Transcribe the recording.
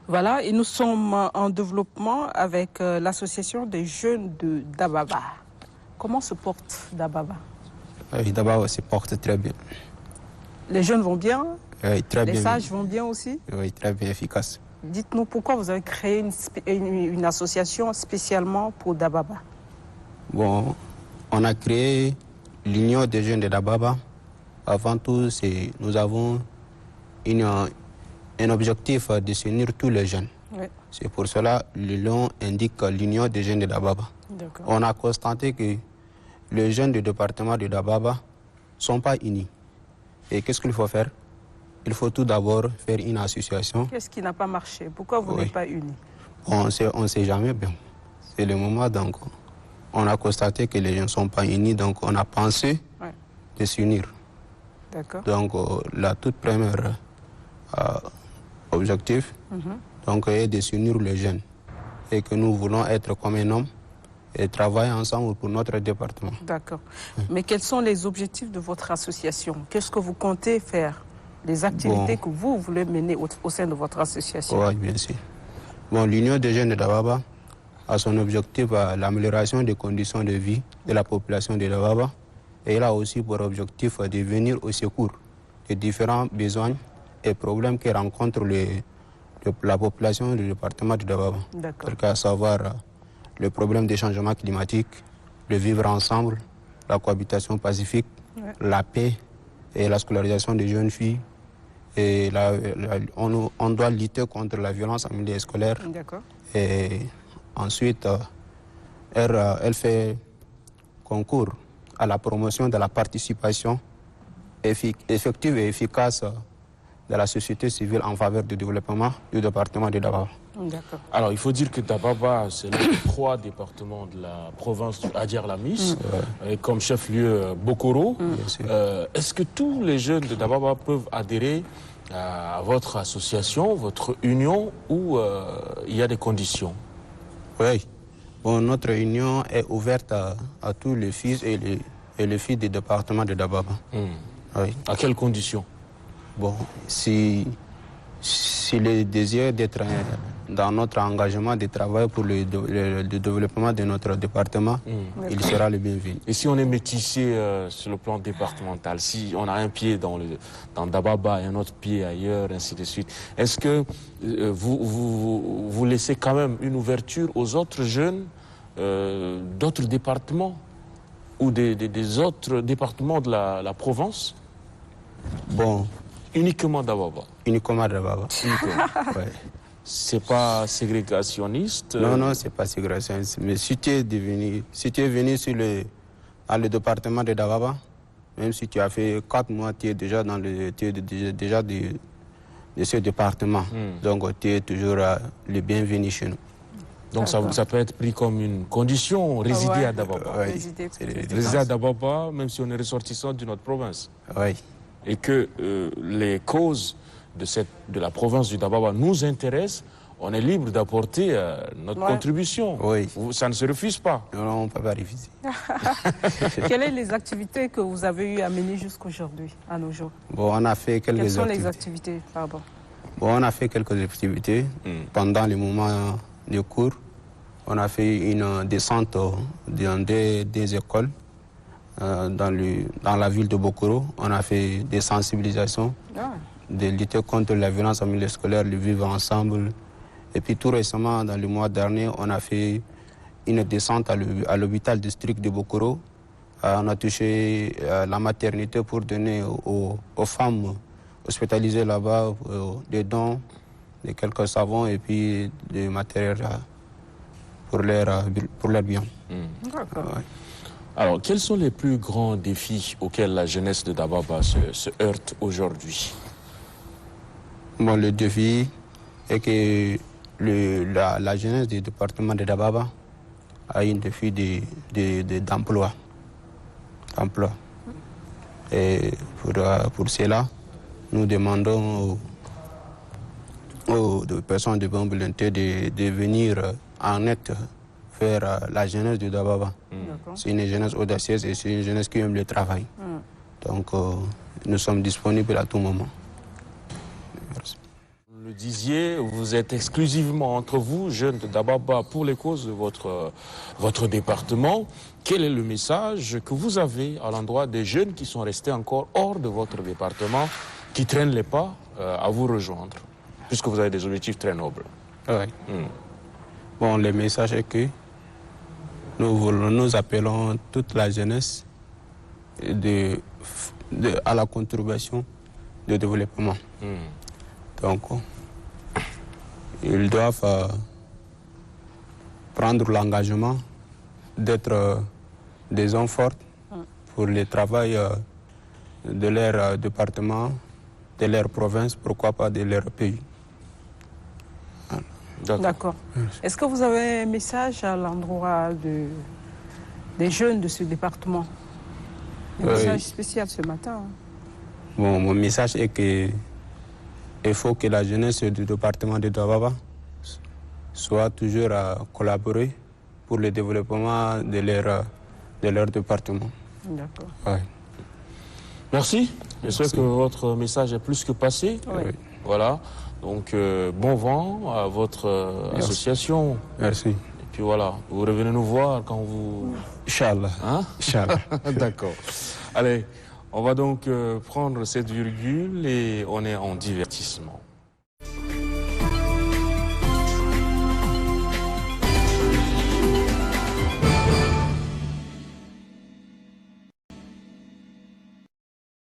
Voilà, et nous sommes en développement avec l'association des jeunes de Dababa. Comment se porte Dababa? Dababa se porte très bien. Les jeunes vont bien? Oui, très bien. Les sages vont bien aussi? Oui, très bien efficace. Dites-nous pourquoi vous avez créé une association spécialement pour Dababa? Bon, on a créé l'Union des jeunes de Dababa. Avant tout, nous avons un objectif de s'unir tous les jeunes. Oui. C'est pour cela que l'Union indique l'Union des jeunes de Dababa. On a constaté que les jeunes du département de Dababa ne sont pas unis. Et qu'est-ce qu'il faut faire? Il faut tout d'abord faire une association. Qu'est-ce qui n'a pas marché? Pourquoi vous n'êtes pas unis? On ne sait jamais bien. C'est le moment, donc on a constaté que les gens ne sont pas unis, donc on a pensé de s'unir. Donc la toute première objectif donc, est de s'unir les jeunes et que nous voulons être comme un homme et travailler ensemble pour notre département. D'accord. Mais quels sont les objectifs de votre association? Qu'est-ce que vous comptez faire? Les activités que vous voulez mener au sein de votre association? Oui, bien sûr. Bon, l'Union des jeunes de Dababa a son objectif l'amélioration des conditions de vie de la population de Dababa. Et il a aussi pour objectif de venir au secours des différents besoins et problèmes que rencontre la population du département de Dababa. À savoir le problème des changements climatiques, le vivre ensemble, la cohabitation pacifique, la paix et la scolarisation des jeunes filles. Et on doit lutter contre la violence en milieu scolaire. Et ensuite, elle fait concours à la promotion de la participation effective et efficace de la société civile en faveur du développement du département de Dababa. Alors, il faut dire que Dababa, c'est l'un des 3 départements de la province du Adiar-Lamis, avec comme chef-lieu Bokoro. Est-ce que tous les jeunes de Dababa peuvent adhérer à votre association, votre union, ou il y a des conditions? Oui. Bon, notre union est ouverte à tous les fils et les filles du département de Dababa. Oui. À quelles conditions? Bon, si le désir d'être dans notre engagement de travail pour le développement de notre département, il sera le bienvenu. Et si on est métissé sur le plan départemental, si on a un pied dans Dababa et un autre pied ailleurs, ainsi de suite, est-ce que vous laissez quand même une ouverture aux autres jeunes d'autres départements ou des autres départements de la province? Bon. Uniquement Dababa? Uniquement Dababa. Ouais. C'est pas ségrégationniste? Non, c'est pas ségrégationniste. Mais si tu es venu dans le département de Dababa, même si tu as fait 4 mois, tu es déjà déjà de ce département. Donc tu es toujours le bienvenu chez nous. Donc ça peut être pris comme une condition, résider à Dababa. Résider à Dababa, même si on est ressortissant de notre province. Oui. Et que les causes de la province du Dababa nous intéressent, on est libre d'apporter notre contribution. Oui. Ça ne se refuse pas. Non, on ne peut pas refuser. Quelles sont les activités que vous avez eu à mener jusqu'aujourd'hui, à nos jours? Bon, on a fait quelques activités. Quelles sont les activités? Pardon. Bon, on a fait quelques activités pendant les moments de cours. On a fait une descente dans des écoles. Dans la ville de Bokoro, on a fait des sensibilisations, de lutter contre la violence en milieu scolaire, de vivre ensemble. Et puis tout récemment, dans le mois dernier, on a fait une descente à l'hôpital district de Bokoro. On a touché la maternité pour donner aux femmes hospitalisées là-bas des dons, de quelques savons et puis du matériel pour leur bien. Alors, quels sont les plus grands défis auxquels la jeunesse de Dababa se heurte aujourd'hui? Bon, le défi est que la jeunesse du département de Dababa a un défi d'emploi. Et pour cela, nous demandons aux personnes de bonne volonté de venir en aide vers la jeunesse de Dababa. C'est une jeunesse audacieuse et c'est une jeunesse qui aime le travail. Donc, nous sommes disponibles à tout moment. On le disiez, vous êtes exclusivement entre vous, jeunes de Dababa, pour les causes de votre département. Quel est le message que vous avez à l'endroit des jeunes qui sont restés encore hors de votre département, qui traînent les pas à vous rejoindre, puisque vous avez des objectifs très nobles? Ouais. Bon, le message est que nous appelons toute la jeunesse à la contribution de développement. Donc, ils doivent prendre l'engagement d'être des hommes forts pour le travail de leur département, de leur province, pourquoi pas de leur pays. D'accord. Est-ce que vous avez un message à l'endroit des jeunes de ce département? Un message spécial ce matin. Bon, mon message est que il faut que la jeunesse du département de Dababa soit toujours à collaborer pour le développement de leur département. D'accord. Ouais. Merci. J'espère que votre message est plus que passé. Oui. Voilà. Donc, bon vent à votre association. Merci. Et puis voilà, vous revenez nous voir quand vous... Inch'Allah. Hein? Inch'Allah. D'accord. Allez, on va donc prendre cette virgule et on est en divertissement.